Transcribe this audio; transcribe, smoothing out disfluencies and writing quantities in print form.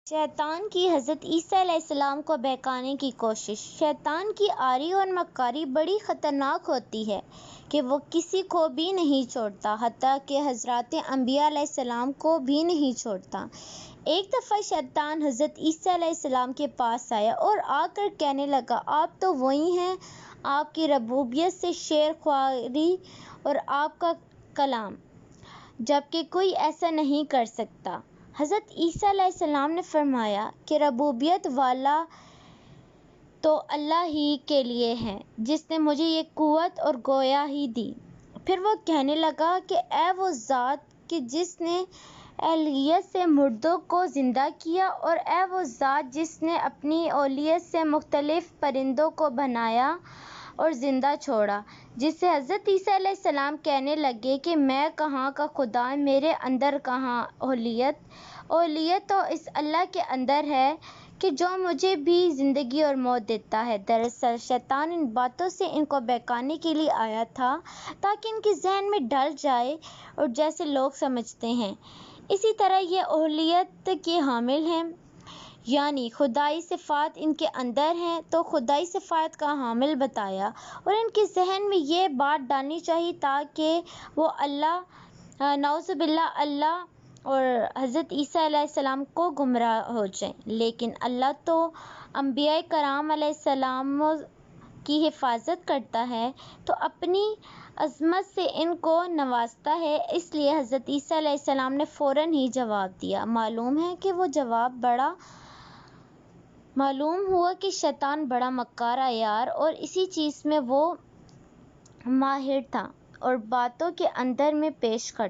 شیطان کی حضرت عیسیٰ علیہ السلام کو بہکانے کی کوشش۔ شیطان کی آری اور مکاری بڑی خطرناک ہوتی ہے کہ وہ کسی کو بھی نہیں چھوڑتا، حتیٰ کہ حضرات انبیاء علیہ السلام کو بھی نہیں چھوڑتا۔ ایک دفعہ شیطان حضرت عیسیٰ علیہ السلام کے پاس آیا اور آ کر کہنے لگا، آپ تو وہی ہیں، آپ کی ربوبیت سے شیر خواری اور آپ کا کلام، جبکہ کوئی ایسا نہیں کر سکتا۔ حضرت عیسیٰ علیہ السلام نے فرمایا کہ ربوبیت والا تو اللہ ہی کے لیے ہے جس نے مجھے یہ قوت اور گویائی دی۔ پھر وہ کہنے لگا کہ اے وہ ذات کہ جس نے الوہیت سے مردوں کو زندہ کیا، اور اے وہ ذات جس نے اپنی الوہیت سے مختلف پرندوں کو بنایا اور زندہ چھوڑا، جس سے حضرت عیسیٰ علیہ السلام کہنے لگے کہ میں کہاں کا خدا، میرے اندر کہاں الوہیت؟ الوہیت تو اس اللہ کے اندر ہے کہ جو مجھے بھی زندگی اور موت دیتا ہے۔ دراصل شیطان ان باتوں سے ان کو بہکانے کے لیے آیا تھا تاکہ ان کے ذہن میں ڈل جائے اور جیسے لوگ سمجھتے ہیں اسی طرح یہ الوہیت کے حامل ہیں، یعنی خدائی صفات ان کے اندر ہیں، تو خدائی صفات کا حامل بتایا، اور ان کے ذہن میں یہ بات ڈالنی چاہیے تاکہ وہ اللہ، نعوذ باللہ، اللہ اور حضرت عیسیٰ علیہ السلام کو گمراہ ہو جائیں۔ لیکن اللہ تو انبیاء کرام علیہ السلام کی حفاظت کرتا ہے، تو اپنی عظمت سے ان کو نوازتا ہے، اس لیے حضرت عیسیٰ علیہ السلام نے فوراً ہی جواب دیا۔ معلوم ہوا کہ شیطان بڑا مکار، عیار اور اسی چیز میں وہ ماہر تھا اور باتوں کے اندر میں پیش کرتا